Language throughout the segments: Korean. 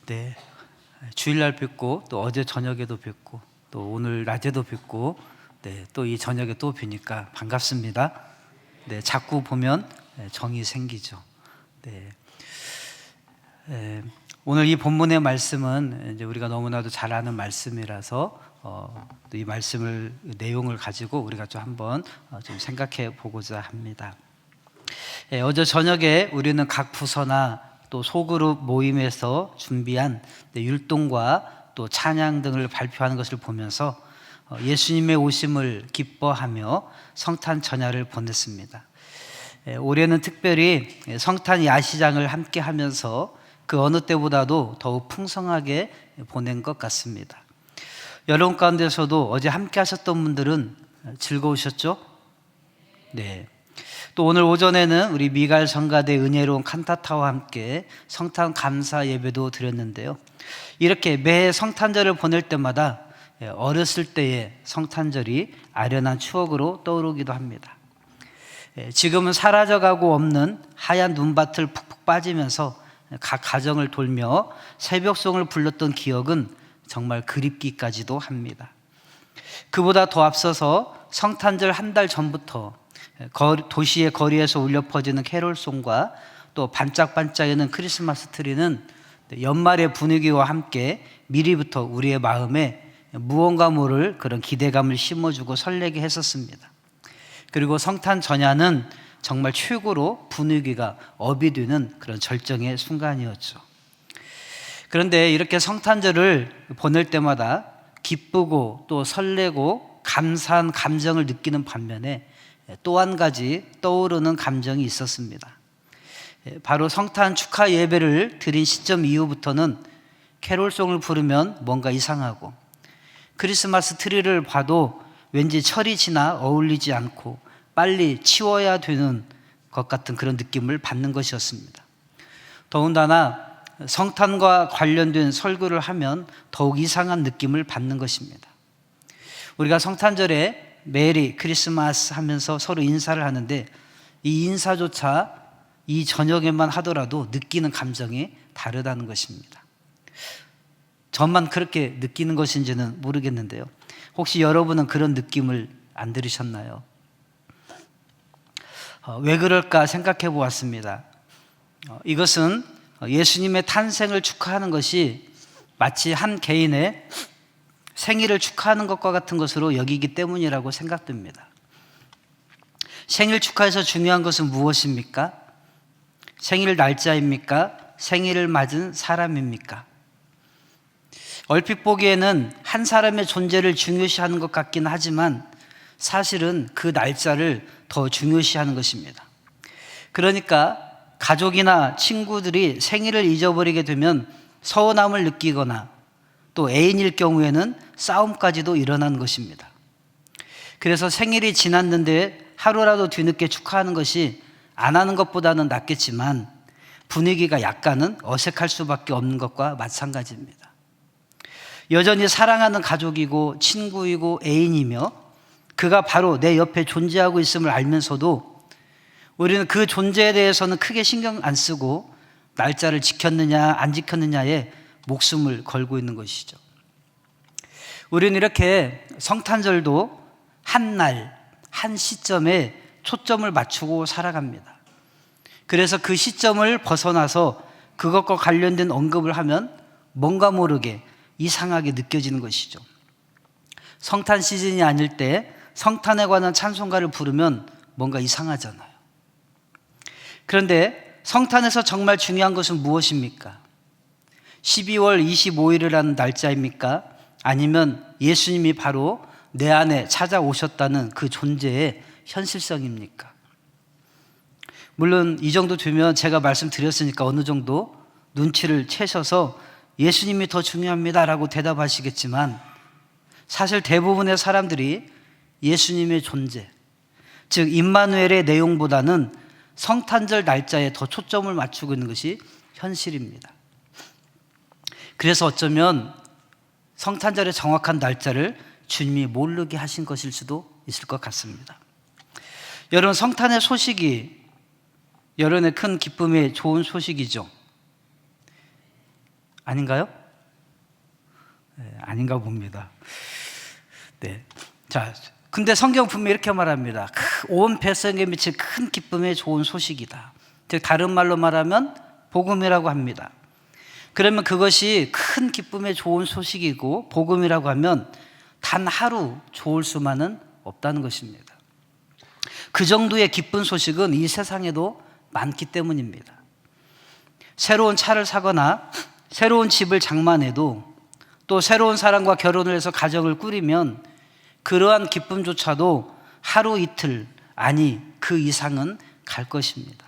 네, 주일날 뵙고 또 어제 저녁에도 뵙고 또 오늘 낮에도 뵙고 네, 또 이 저녁에 또 뵈니까 반갑습니다. 네, 자꾸 보면 정이 생기죠. 네, 오늘 이 본문의 말씀은 이제 우리가 너무나도 잘 아는 말씀이라서 또 이 말씀을 내용을 가지고 우리가 좀 한번 좀 생각해 보고자 합니다. 어제 저녁에 우리는 각 부서나 또 소그룹 모임에서 준비한 율동과 또 찬양 등을 발표하는 것을 보면서 예수님의 오심을 기뻐하며 성탄 전야를 보냈습니다. 올해는 특별히 성탄 야시장을 함께 하면서 그 어느 때보다도 더욱 풍성하게 보낸 것 같습니다. 여러분 가운데서도 어제 함께 하셨던 분들은 즐거우셨죠? 네. 또 오늘 오전에는 우리 미갈 성가대 은혜로운 칸타타와 함께 성탄 감사 예배도 드렸는데요. 이렇게 매해 성탄절을 보낼 때마다 어렸을 때의 성탄절이 아련한 추억으로 떠오르기도 합니다. 지금은 사라져가고 없는 하얀 눈밭을 푹푹 빠지면서 각 가정을 돌며 새벽송을 불렀던 기억은 정말 그립기까지도 합니다. 그보다 더 앞서서 성탄절 한 달 전부터 도시의 거리에서 울려 퍼지는 캐롤송과 또 반짝반짝이는 크리스마스 트리는 연말의 분위기와 함께 미리부터 우리의 마음에 무언가 모를 그런 기대감을 심어주고 설레게 했었습니다. 그리고 성탄 전야는 정말 최고로 분위기가 업이 되는 그런 절정의 순간이었죠. 그런데 이렇게 성탄절을 보낼 때마다 기쁘고 또 설레고 감사한 감정을 느끼는 반면에 또 한 가지 떠오르는 감정이 있었습니다. 바로 성탄 축하 예배를 드린 시점 이후부터는 캐롤송을 부르면 뭔가 이상하고 크리스마스 트리를 봐도 왠지 철이 지나 어울리지 않고 빨리 치워야 되는 것 같은 그런 느낌을 받는 것이었습니다. 더군다나 성탄과 관련된 설교를 하면 더욱 이상한 느낌을 받는 것입니다. 우리가 성탄절에 메리 크리스마스 하면서 서로 인사를 하는데 이 인사조차 이 저녁에만 하더라도 느끼는 감정이 다르다는 것입니다. 저만 그렇게 느끼는 것인지는 모르겠는데요. 혹시 여러분은 그런 느낌을 안 들으셨나요? 왜 그럴까 생각해 보았습니다. 이것은 예수님의 탄생을 축하하는 것이 마치 한 개인의 생일을 축하하는 것과 같은 것으로 여기기 때문이라고 생각됩니다. 생일 축하에서 중요한 것은 무엇입니까? 생일 날짜입니까? 생일을 맞은 사람입니까? 얼핏 보기에는 한 사람의 존재를 중요시하는 것 같긴 하지만 사실은 그 날짜를 더 중요시하는 것입니다. 그러니까 가족이나 친구들이 생일을 잊어버리게 되면 서운함을 느끼거나 또 애인일 경우에는 싸움까지도 일어나는 것입니다. 그래서 생일이 지났는데 하루라도 뒤늦게 축하하는 것이 안 하는 것보다는 낫겠지만 분위기가 약간은 어색할 수밖에 없는 것과 마찬가지입니다. 여전히 사랑하는 가족이고 친구이고 애인이며 그가 바로 내 옆에 존재하고 있음을 알면서도 우리는 그 존재에 대해서는 크게 신경 안 쓰고 날짜를 지켰느냐 안 지켰느냐에 목숨을 걸고 있는 것이죠. 우리는 이렇게 성탄절도 한 날, 한 시점에 초점을 맞추고 살아갑니다. 그래서 그 시점을 벗어나서 그것과 관련된 언급을 하면 뭔가 모르게 이상하게 느껴지는 것이죠. 성탄 시즌이 아닐 때 성탄에 관한 찬송가를 부르면 뭔가 이상하잖아요. 그런데 성탄에서 정말 중요한 것은 무엇입니까? 12월 25일이라는 날짜입니까? 아니면 예수님이 바로 내 안에 찾아오셨다는 그 존재의 현실성입니까? 물론 이 정도 되면 제가 말씀드렸으니까 어느 정도 눈치를 채셔서 예수님이 더 중요합니다라고 대답하시겠지만 사실 대부분의 사람들이 예수님의 존재, 즉 임마누엘의 내용보다는 성탄절 날짜에 더 초점을 맞추고 있는 것이 현실입니다. 그래서 어쩌면 성탄절의 정확한 날짜를 주님이 모르게 하신 것일 수도 있을 것 같습니다. 여러분, 성탄의 소식이 여러분의 큰 기쁨의 좋은 소식이죠. 아닌가요? 네, 아닌가 봅니다. 네. 자, 근데 성경 분명히 이렇게 말합니다. 온 백성에게 미칠 큰 기쁨의 좋은 소식이다. 즉 다른 말로 말하면 복음이라고 합니다. 그러면 그것이 큰 기쁨의 좋은 소식이고 복음이라고 하면 단 하루 좋을 수만은 없다는 것입니다. 그 정도의 기쁜 소식은 이 세상에도 많기 때문입니다. 새로운 차를 사거나 새로운 집을 장만해도 또 새로운 사람과 결혼을 해서 가정을 꾸리면 그러한 기쁨조차도 하루 이틀, 아니 그 이상은 갈 것입니다.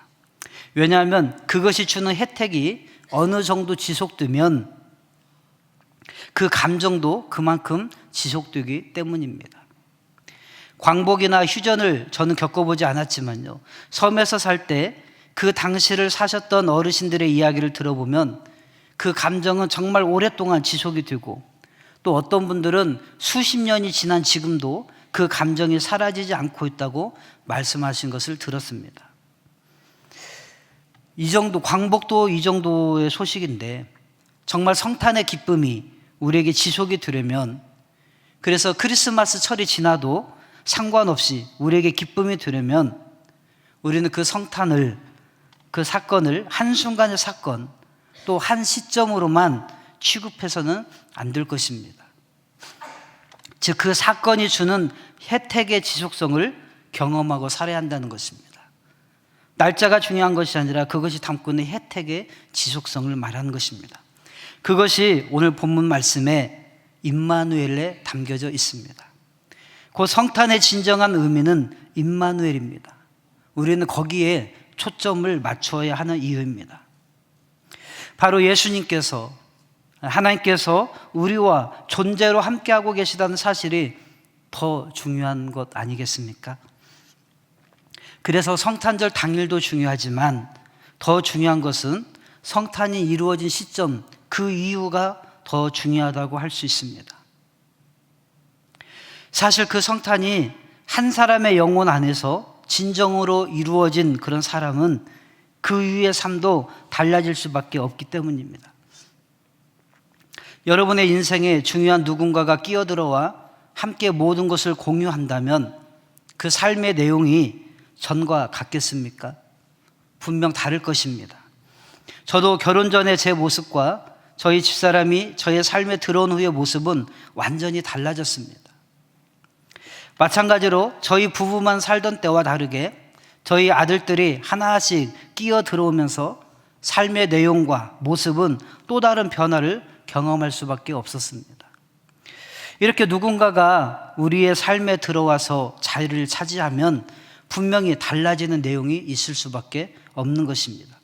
왜냐하면 그것이 주는 혜택이 어느 정도 지속되면 그 감정도 그만큼 지속되기 때문입니다. 광복이나 휴전을 저는 겪어보지 않았지만요, 섬에서 살 때 그 당시를 사셨던 어르신들의 이야기를 들어보면 그 감정은 정말 오랫동안 지속이 되고 또 어떤 분들은 수십 년이 지난 지금도 그 감정이 사라지지 않고 있다고 말씀하신 것을 들었습니다. 이 정도, 광복도 이 정도의 소식인데 정말 성탄의 기쁨이 우리에게 지속이 되려면, 그래서 크리스마스 철이 지나도 상관없이 우리에게 기쁨이 되려면 우리는 그 성탄을, 그 사건을 한순간의 사건 또 한 시점으로만 취급해서는 안 될 것입니다. 즉 그 사건이 주는 혜택의 지속성을 경험하고 살아야 한다는 것입니다. 날짜가 중요한 것이 아니라 그것이 담고 있는 혜택의 지속성을 말하는 것입니다. 그것이 오늘 본문 말씀에 임마누엘에 담겨져 있습니다. 그 성탄의 진정한 의미는 임마누엘입니다. 우리는 거기에 초점을 맞춰야 하는 이유입니다. 바로 예수님께서, 하나님께서 우리와 존재로 함께하고 계시다는 사실이 더 중요한 것 아니겠습니까? 그래서 성탄절 당일도 중요하지만 더 중요한 것은 성탄이 이루어진 시점, 그 이유가 더 중요하다고 할 수 있습니다. 사실 그 성탄이 한 사람의 영혼 안에서 진정으로 이루어진 그런 사람은 그 이후의 삶도 달라질 수밖에 없기 때문입니다. 여러분의 인생에 중요한 누군가가 끼어들어와 함께 모든 것을 공유한다면 그 삶의 내용이 전과 같겠습니까? 분명 다를 것입니다. 저도 결혼 전에 제 모습과 저희 집사람이 저의 삶에 들어온 후의 모습은 완전히 달라졌습니다. 마찬가지로 저희 부부만 살던 때와 다르게 저희 아들들이 하나씩 끼어 들어오면서 삶의 내용과 모습은 또 다른 변화를 경험할 수밖에 없었습니다. 이렇게 누군가가 우리의 삶에 들어와서 자리를 차지하면 분명히 달라지는 내용이 있을 수밖에 없는 것입니다.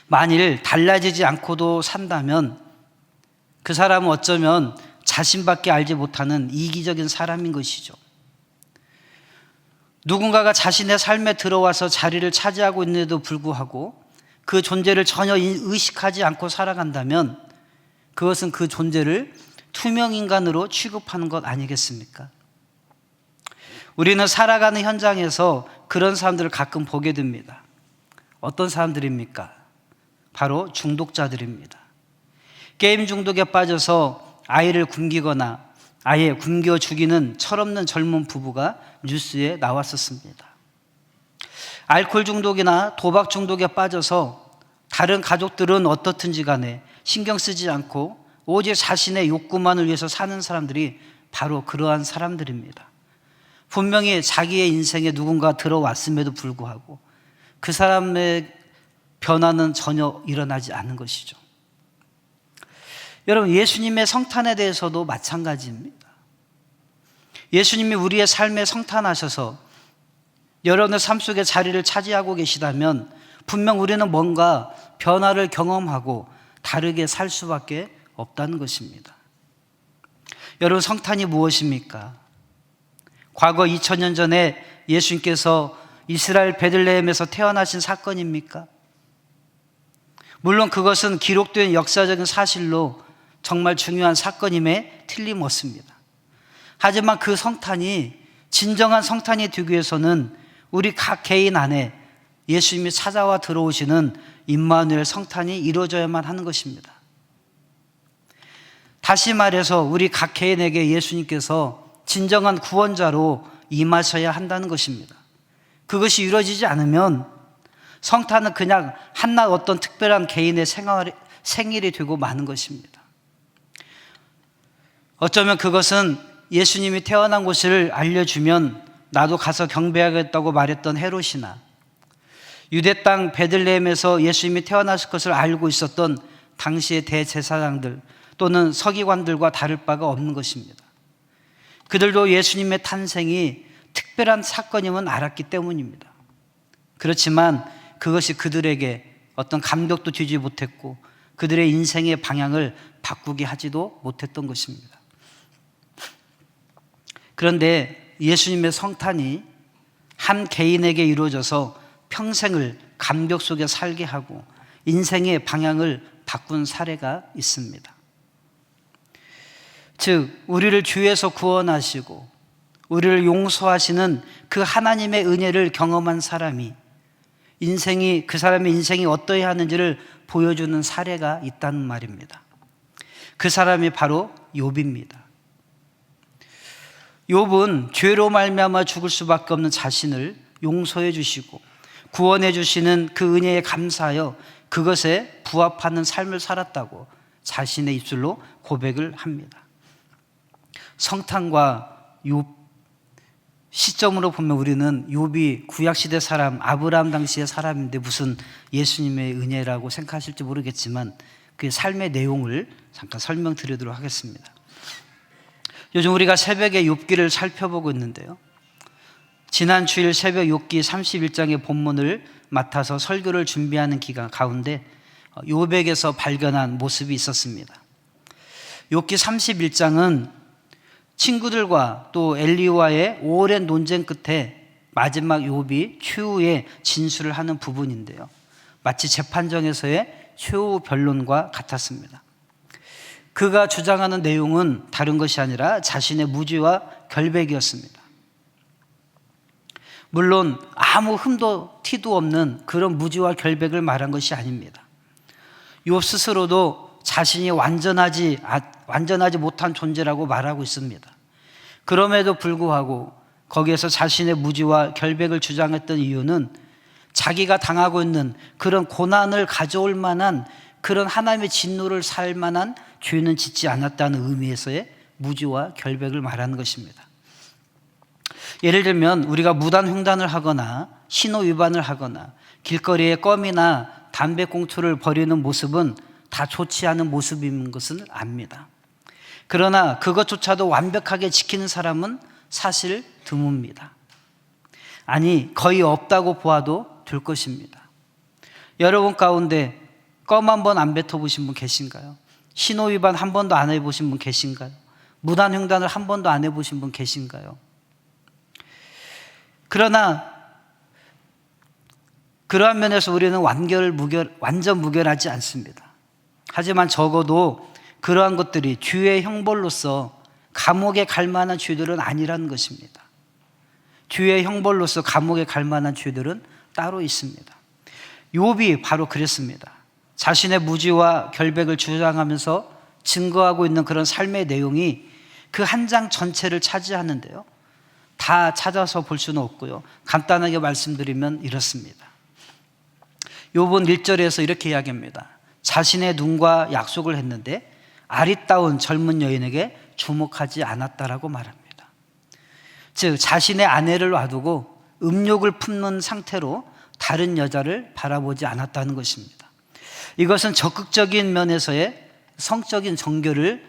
만일 달라지지 않고도 산다면 그 사람은 어쩌면 자신밖에 알지 못하는 이기적인 사람인 것이죠. 누군가가 자신의 삶에 들어와서 자리를 차지하고 있는데도 불구하고 그 존재를 전혀 의식하지 않고 살아간다면 그것은 그 존재를 투명인간으로 취급하는 것 아니겠습니까? 우리는 살아가는 현장에서 그런 사람들을 가끔 보게 됩니다. 어떤 사람들입니까? 바로 중독자들입니다. 게임 중독에 빠져서 아이를 굶기거나 아예 굶겨 죽이는 철없는 젊은 부부가 뉴스에 나왔었습니다. 알코올 중독이나 도박 중독에 빠져서 다른 가족들은 어떻든지 간에 신경 쓰지 않고 오직 자신의 욕구만을 위해서 사는 사람들이 바로 그러한 사람들입니다. 분명히 자기의 인생에 누군가 들어왔음에도 불구하고 그 사람의 변화는 전혀 일어나지 않는 것이죠. 여러분, 예수님의 성탄에 대해서도 마찬가지입니다. 예수님이 우리의 삶에 성탄하셔서 여러분의 삶 속에 자리를 차지하고 계시다면 분명 우리는 뭔가 변화를 경험하고 다르게 살 수밖에 없다는 것입니다. 여러분, 성탄이 무엇입니까? 과거 2000년 전에 예수님께서 이스라엘 베들레헴에서 태어나신 사건입니까? 물론 그것은 기록된 역사적인 사실로 정말 중요한 사건임에 틀림없습니다. 하지만 그 성탄이 진정한 성탄이 되기 위해서는 우리 각 개인 안에 예수님이 찾아와 들어오시는 임마누엘 성탄이 이루어져야만 하는 것입니다. 다시 말해서 우리 각 개인에게 예수님께서 진정한 구원자로 임하셔야 한다는 것입니다. 그것이 이루어지지 않으면 성탄은 그냥 한낱 어떤 특별한 개인의 생일이 되고 마는 것입니다. 어쩌면 그것은 예수님이 태어난 곳을 알려주면 나도 가서 경배하겠다고 말했던 헤롯이나 유대 땅 베들레헴에서 예수님이 태어났을 것을 알고 있었던 당시의 대제사장들 또는 서기관들과 다를 바가 없는 것입니다. 그들도 예수님의 탄생이 특별한 사건임은 알았기 때문입니다. 그렇지만 그것이 그들에게 어떤 감격도 주지 못했고 그들의 인생의 방향을 바꾸게 하지도 못했던 것입니다. 그런데 예수님의 성탄이 한 개인에게 이루어져서 평생을 감격 속에 살게 하고 인생의 방향을 바꾼 사례가 있습니다. 즉 우리를 죄에서 구원하시고 우리를 용서하시는 그 하나님의 은혜를 경험한 사람이 그 사람의 인생이 어떠해야 하는지를 보여주는 사례가 있다는 말입니다. 그 사람이 바로 욥입니다. 욥은 죄로 말미암아 죽을 수밖에 없는 자신을 용서해 주시고 구원해 주시는 그 은혜에 감사하여 그것에 부합하는 삶을 살았다고 자신의 입술로 고백을 합니다. 성탄과 욥 시점으로 보면 우리는 욥이 구약시대 사람, 아브라함 당시의 사람인데 무슨 예수님의 은혜라고 생각하실지 모르겠지만 그 삶의 내용을 잠깐 설명드리도록 하겠습니다. 요즘 우리가 새벽에 욥기를 살펴보고 있는데요, 지난 주일 새벽 욥기 31장의 본문을 맡아서 설교를 준비하는 기간 가운데 욥에게서 발견한 모습이 있었습니다. 욥기 31장은 친구들과 또 엘리와의 오랜 논쟁 끝에 마지막 욥이 최후의 진술을 하는 부분인데요, 마치 재판정에서의 최후 변론과 같았습니다. 그가 주장하는 내용은 다른 것이 아니라 자신의 무지와 결백이었습니다. 물론 아무 흠도 티도 없는 그런 무지와 결백을 말한 것이 아닙니다. 욥 스스로도 자신이 완전하지 못한 존재라고 말하고 있습니다. 그럼에도 불구하고 거기에서 자신의 무지와 결백을 주장했던 이유는 자기가 당하고 있는 그런 고난을 가져올 만한 그런 하나님의 진노를 살 만한 죄는 짓지 않았다는 의미에서의 무지와 결백을 말하는 것입니다. 예를 들면 우리가 무단 횡단을 하거나 신호 위반을 하거나 길거리에 껌이나 담배꽁초를 버리는 모습은 다 좋지 않은 모습인 것을 압니다. 그러나 그것조차도 완벽하게 지키는 사람은 사실 드뭅니다. 아니, 거의 없다고 보아도 될 것입니다. 여러분 가운데 껌 한 번 안 뱉어보신 분 계신가요? 신호 위반 한 번도 안 해보신 분 계신가요? 무단 횡단을 한 번도 안 해보신 분 계신가요? 그러나 그러한 면에서 우리는 완전 무결하지 않습니다. 하지만 적어도 그러한 것들이 주의 형벌로서 감옥에 갈 만한 죄들은 아니라는 것입니다. 주의 형벌로서 감옥에 갈 만한 죄들은 따로 있습니다. 욥이 바로 그랬습니다. 자신의 무지와 결백을 주장하면서 증거하고 있는 그런 삶의 내용이 그 한 장 전체를 차지하는데요, 다 찾아서 볼 수는 없고요, 간단하게 말씀드리면 이렇습니다. 욥은 1절에서 이렇게 이야기합니다. 자신의 눈과 약속을 했는데 아리따운 젊은 여인에게 주목하지 않았다라고 말합니다. 즉 자신의 아내를 놔두고 음욕을 품는 상태로 다른 여자를 바라보지 않았다는 것입니다. 이것은 적극적인 면에서의 성적인 정결을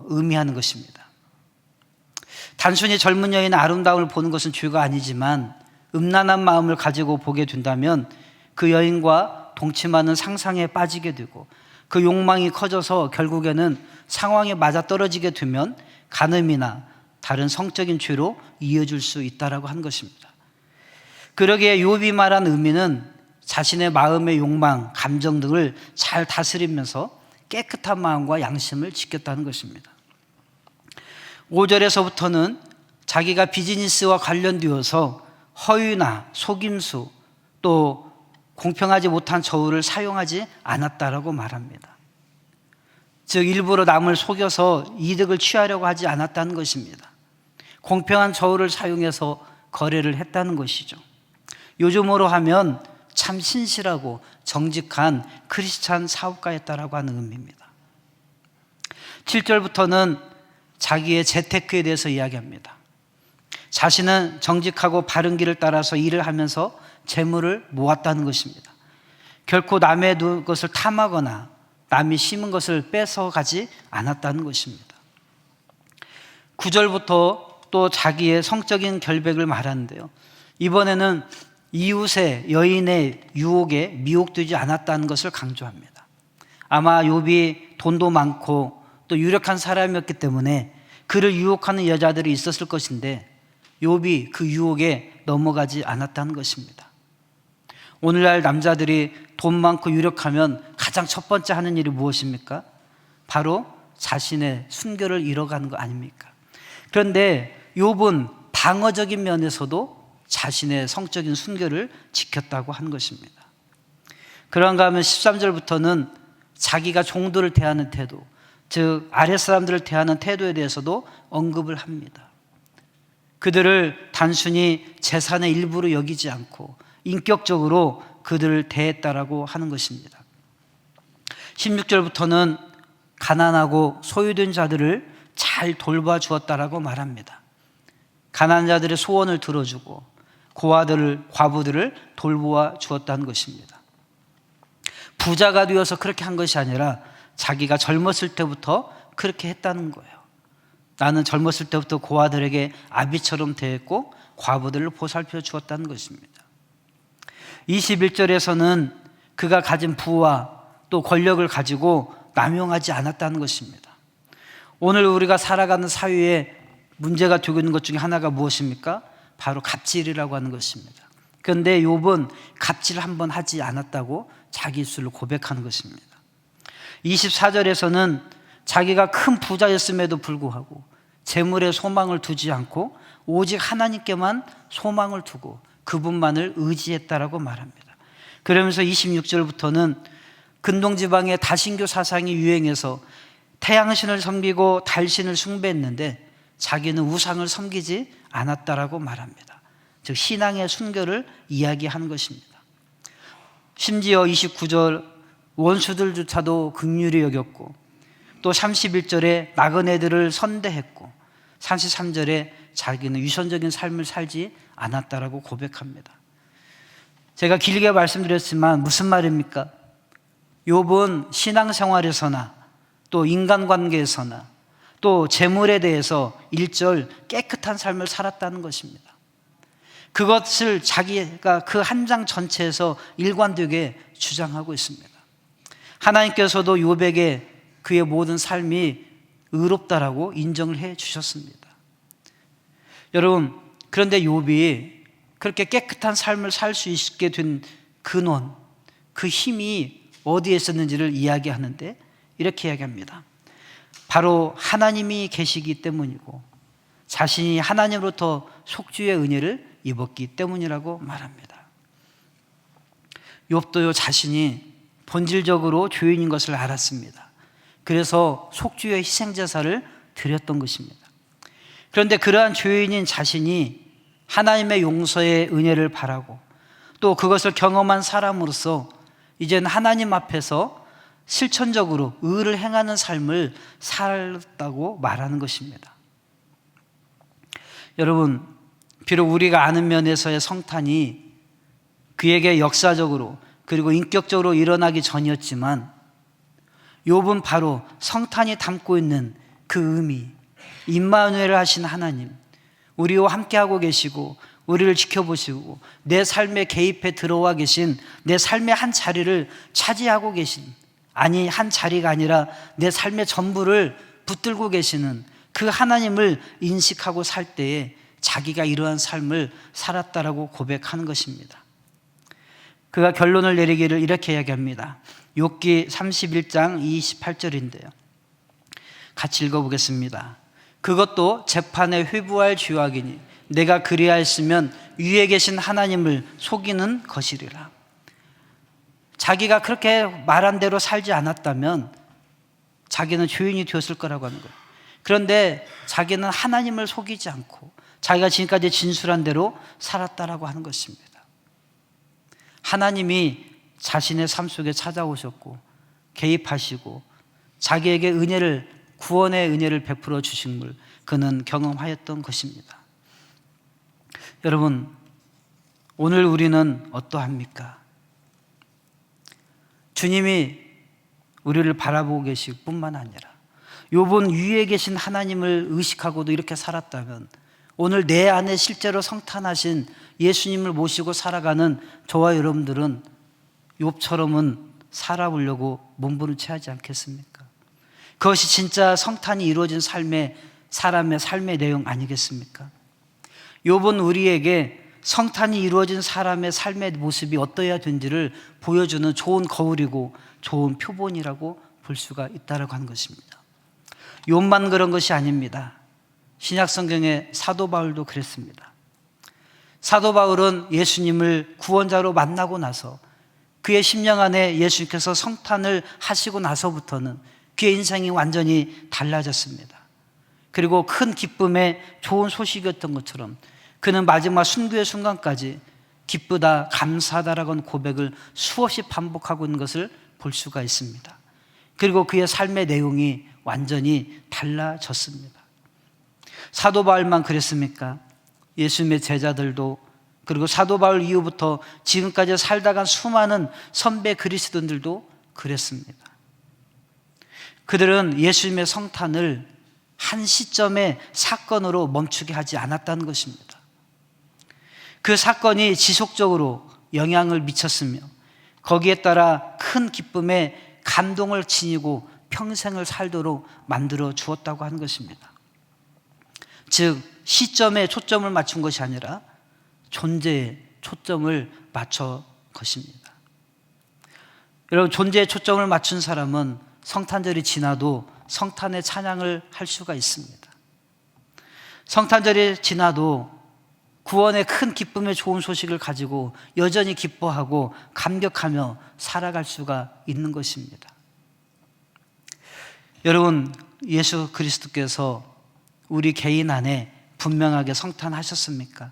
의미하는 것입니다. 단순히 젊은 여인의 아름다움을 보는 것은 죄가 아니지만 음란한 마음을 가지고 보게 된다면 그 여인과 동침하는 상상에 빠지게 되고 그 욕망이 커져서 결국에는 상황에 맞아떨어지게 되면 간음이나 다른 성적인 죄로 이어질 수 있다라고 한 것입니다. 그러기에 욥이 말한 의미는 자신의 마음의 욕망, 감정 등을 잘 다스리면서 깨끗한 마음과 양심을 지켰다는 것입니다. 5절에서부터는 자기가 비즈니스와 관련되어서 허위나 속임수 또 공평하지 못한 저울을 사용하지 않았다라고 말합니다. 즉 일부러 남을 속여서 이득을 취하려고 하지 않았다는 것입니다. 공평한 저울을 사용해서 거래를 했다는 것이죠. 요즘으로 하면 참 신실하고 정직한 크리스찬 사업가였다라고 하는 의미입니다. 7절부터는 자기의 재테크에 대해서 이야기합니다. 자신은 정직하고 바른 길을 따라서 일을 하면서 재물을 모았다는 것입니다. 결코 남의 것을 탐하거나 남이 심은 것을 뺏어가지 않았다는 것입니다. 9절부터 또 자기의 성적인 결백을 말하는데요, 이번에는 이웃의 여인의 유혹에 미혹되지 않았다는 것을 강조합니다. 아마 욥이 돈도 많고 또 유력한 사람이었기 때문에 그를 유혹하는 여자들이 있었을 것인데 욥이 그 유혹에 넘어가지 않았다는 것입니다. 오늘날 남자들이 돈 많고 유력하면 가장 첫 번째 하는 일이 무엇입니까? 바로 자신의 순결을 잃어가는 거 아닙니까? 그런데 욥은 방어적인 면에서도 자신의 성적인 순결을 지켰다고 하는 것입니다. 그런가 하면 13절부터는 자기가 종들을 대하는 태도, 즉 아랫사람들을 대하는 태도에 대해서도 언급을 합니다. 그들을 단순히 재산의 일부로 여기지 않고 인격적으로 그들을 대했다라고 하는 것입니다. 16절부터는 가난하고 소유된 자들을 잘 돌봐주었다라고 말합니다. 가난한 자들의 소원을 들어주고 고아들을, 과부들을 돌보아 주었다는 것입니다. 부자가 되어서 그렇게 한 것이 아니라 자기가 젊었을 때부터 그렇게 했다는 거예요. 나는 젊었을 때부터 고아들에게 아비처럼 대했고 과부들을 보살펴 주었다는 것입니다. 21절에서는 그가 가진 부와 또 권력을 가지고 남용하지 않았다는 것입니다. 오늘 우리가 살아가는 사회에 문제가 되고 있는 것 중에 하나가 무엇입니까? 바로 갑질이라고 하는 것입니다. 그런데 욥은 갑질을 한번 하지 않았다고 자기 입술로 고백하는 것입니다. 24절에서는 자기가 큰 부자였음에도 불구하고 재물에 소망을 두지 않고 오직 하나님께만 소망을 두고 그분만을 의지했다라고 말합니다. 그러면서 26절부터는 근동지방의 다신교 사상이 유행해서 태양신을 섬기고 달신을 숭배했는데 자기는 우상을 섬기지 않았다라고 말합니다. 즉 신앙의 순결을 이야기하는 것입니다. 심지어 29절 원수들조차도 긍휼히 여겼고 또 31절에 나그네들을 선대했고 33절에 자기는 위선적인 삶을 살지 않았다라고 고백합니다. 제가 길게 말씀드렸지만 무슨 말입니까? 욥은 신앙생활에서나 또 인간관계에서나 또 재물에 대해서 일절 깨끗한 삶을 살았다는 것입니다. 그것을 자기가 그 한 장 전체에서 일관되게 주장하고 있습니다. 하나님께서도 욥에게 그의 모든 삶이 의롭다라고 인정을 해 주셨습니다. 여러분, 그런데 욥이 그렇게 깨끗한 삶을 살 수 있게 된 근원, 그 힘이 어디에 있었는지를 이야기하는데 이렇게 이야기합니다. 바로 하나님이 계시기 때문이고 자신이 하나님으로부터 속죄의 은혜를 입었기 때문이라고 말합니다. 욥도요 자신이 본질적으로 죄인인 것을 알았습니다. 그래서 속죄의 희생제사를 드렸던 것입니다. 그런데 그러한 죄인인 자신이 하나님의 용서의 은혜를 바라고 또 그것을 경험한 사람으로서 이제는 하나님 앞에서 실천적으로 의를 행하는 삶을 살았다고 말하는 것입니다. 여러분, 비록 우리가 아는 면에서의 성탄이 그에게 역사적으로 그리고 인격적으로 일어나기 전이었지만 욥은 바로 성탄이 담고 있는 그 의미, 임마누엘 하신 하나님, 우리와 함께하고 계시고 우리를 지켜보시고 내 삶에 개입해 들어와 계신, 내 삶의 한 자리를 차지하고 계신, 아니 한 자리가 아니라 내 삶의 전부를 붙들고 계시는 그 하나님을 인식하고 살 때에 자기가 이러한 삶을 살았다라고 고백하는 것입니다. 그가 결론을 내리기를 이렇게 이야기합니다. 욥기 31장 28절인데요. 같이 읽어보겠습니다. 그것도 재판에 회부할 죄악이니 내가 그리하였으면 위에 계신 하나님을 속이는 것이리라. 자기가 그렇게 말한 대로 살지 않았다면 자기는 죄인이 되었을 거라고 하는 거예요. 그런데 자기는 하나님을 속이지 않고 자기가 지금까지 진술한 대로 살았다라고 하는 것입니다. 하나님이 자신의 삶 속에 찾아오셨고 개입하시고 자기에게 은혜를, 구원의 은혜를 베풀어 주심을 그는 경험하였던 것입니다. 여러분, 오늘 우리는 어떠합니까? 주님이 우리를 바라보고 계실 뿐만 아니라 욥은 위에 계신 하나님을 의식하고도 이렇게 살았다면 오늘 내 안에 실제로 성탄하신 예수님을 모시고 살아가는 저와 여러분들은 욥처럼은 살아보려고 몸부림쳐야지 않겠습니까? 그것이 진짜 성탄이 이루어진 사람의 삶의 내용 아니겠습니까? 욥은 우리에게 성탄이 이루어진 사람의 삶의 모습이 어떠해야 되는지를 보여주는 좋은 거울이고 좋은 표본이라고 볼 수가 있다고 하는 것입니다. 욥만 그런 것이 아닙니다. 신약 성경의 사도 바울도 그랬습니다. 사도 바울은 예수님을 구원자로 만나고 나서 그의 심령 안에 예수님께서 성탄을 하시고 나서부터는 그의 인생이 완전히 달라졌습니다. 그리고 큰 기쁨의 좋은 소식이었던 것처럼 그는 마지막 순교의 순간까지 기쁘다, 감사하다라고 하는 고백을 수없이 반복하고 있는 것을 볼 수가 있습니다. 그리고 그의 삶의 내용이 완전히 달라졌습니다. 사도 바울만 그랬습니까? 예수님의 제자들도, 그리고 사도 바울 이후부터 지금까지 살다간 수많은 선배 그리스도인들도 그랬습니다. 그들은 예수님의 성탄을 한 시점의 사건으로 멈추게 하지 않았다는 것입니다. 그 사건이 지속적으로 영향을 미쳤으며 거기에 따라 큰 기쁨에 감동을 지니고 평생을 살도록 만들어 주었다고 하는 것입니다. 즉 시점에 초점을 맞춘 것이 아니라 존재에 초점을 맞춰 것입니다. 여러분, 존재에 초점을 맞춘 사람은 성탄절이 지나도 성탄의 찬양을 할 수가 있습니다. 성탄절이 지나도 구원의 큰 기쁨의 좋은 소식을 가지고 여전히 기뻐하고 감격하며 살아갈 수가 있는 것입니다. 여러분, 예수 그리스도께서 우리 개인 안에 분명하게 성탄하셨습니까?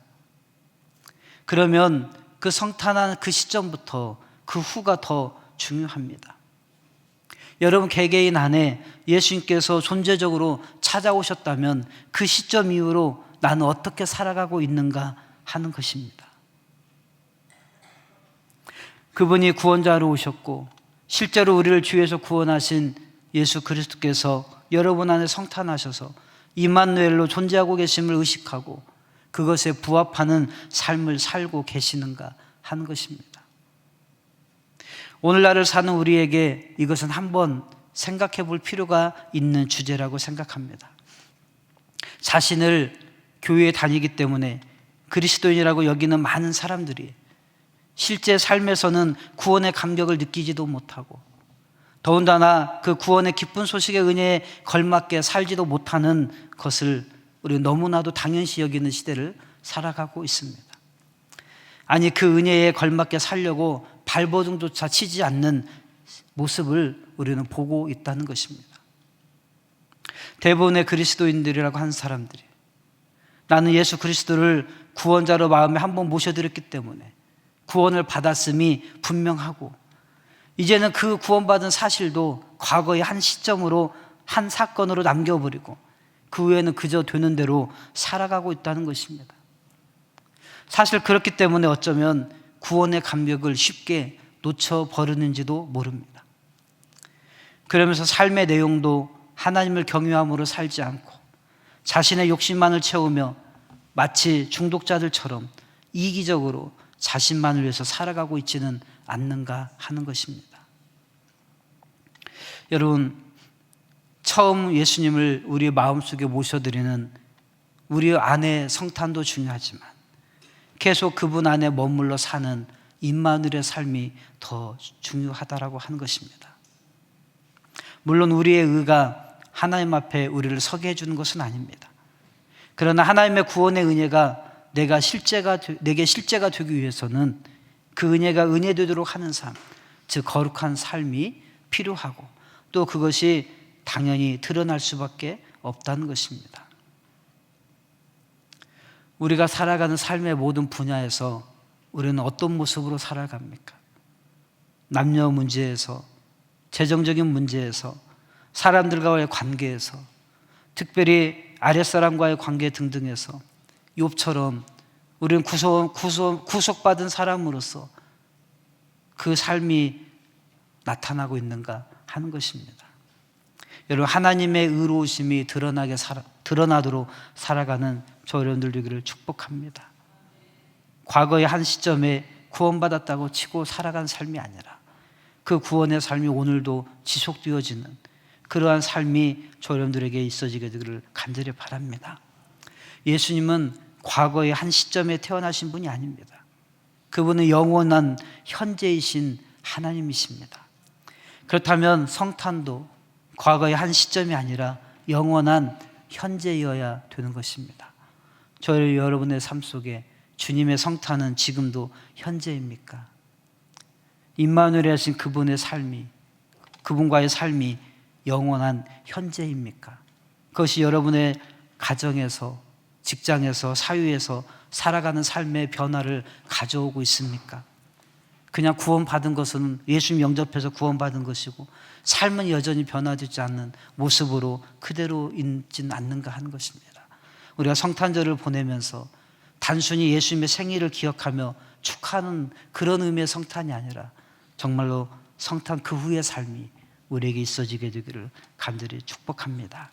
그러면 그 성탄한 그 시점부터 그 후가 더 중요합니다. 여러분 개개인 안에 예수님께서 존재적으로 찾아오셨다면 그 시점 이후로 나는 어떻게 살아가고 있는가 하는 것입니다. 그분이 구원자로 오셨고 실제로 우리를 죄에서 구원하신 예수 그리스도께서 여러분 안에 성탄하셔서 임마누엘로 존재하고 계심을 의식하고 그것에 부합하는 삶을 살고 계시는가 하는 것입니다. 오늘날을 사는 우리에게 이것은 한번 생각해 볼 필요가 있는 주제라고 생각합니다. 자신을 교회에 다니기 때문에 그리스도인이라고 여기는 많은 사람들이 실제 삶에서는 구원의 감격을 느끼지도 못하고 더군다나 그 구원의 기쁜 소식의 은혜에 걸맞게 살지도 못하는 것을 우리는 너무나도 당연시 여기는 시대를 살아가고 있습니다. 아니 그 은혜에 걸맞게 살려고 발버둥조차 치지 않는 모습을 우리는 보고 있다는 것입니다. 대부분의 그리스도인들이라고 하는 사람들이 나는 예수 그리스도를 구원자로 마음에 한번 모셔드렸기 때문에 구원을 받았음이 분명하고 이제는 그 구원받은 사실도 과거의 한 시점으로 한 사건으로 남겨버리고 그 후에는 그저 되는 대로 살아가고 있다는 것입니다. 사실 그렇기 때문에 어쩌면 구원의 감격을 쉽게 놓쳐버리는지도 모릅니다. 그러면서 삶의 내용도 하나님을 경외함으로 살지 않고 자신의 욕심만을 채우며 마치 중독자들처럼 이기적으로 자신만을 위해서 살아가고 있지는 않는가 하는 것입니다. 여러분, 처음 예수님을 우리의 마음속에 모셔드리는 우리 안의 성탄도 중요하지만 계속 그분 안에 머물러 사는 임마누엘의 삶이 더 중요하다라고 하는 것입니다. 물론 우리의 의가 하나님 앞에 우리를 서게 해주는 것은 아닙니다. 그러나 하나님의 구원의 은혜가 내게 실제가 되기 위해서는 그 은혜가 은혜되도록 하는 삶, 즉 거룩한 삶이 필요하고 또 그것이 당연히 드러날 수밖에 없다는 것입니다. 우리가 살아가는 삶의 모든 분야에서 우리는 어떤 모습으로 살아갑니까? 남녀 문제에서, 재정적인 문제에서, 사람들과의 관계에서, 특별히 아랫사람과의 관계 등등에서 욥처럼 우리는 구속받은 사람으로서 그 삶이 나타나고 있는가 하는 것입니다. 여러분, 하나님의 의로우심이 드러나도록 살아가는 저 여러분들 되기를 축복합니다. 과거의 한 시점에 구원받았다고 치고 살아간 삶이 아니라 그 구원의 삶이 오늘도 지속되어지는 그러한 삶이 저 여러분들에게 있어지게 되기를 간절히 바랍니다. 예수님은 과거의 한 시점에 태어나신 분이 아닙니다. 그분은 영원한 현재이신 하나님이십니다. 그렇다면 성탄도 과거의 한 시점이 아니라 영원한 현재여야 되는 것입니다. 저희 여러분의 삶 속에 주님의 성탄은 지금도 현재입니까? 임마누엘이 하신 그분의 삶이, 그분과의 삶이 영원한 현재입니까? 그것이 여러분의 가정에서, 직장에서, 사회에서 살아가는 삶의 변화를 가져오고 있습니까? 그냥 구원받은 것은 예수님 영접해서 구원받은 것이고 삶은 여전히 변화되지 않는 모습으로 그대로 있지는 않는가 하는 것입니다. 우리가 성탄절을 보내면서 단순히 예수님의 생일을 기억하며 축하하는 그런 의미의 성탄이 아니라 정말로 성탄 그 후의 삶이 우리에게 있어지게 되기를 간절히 축복합니다.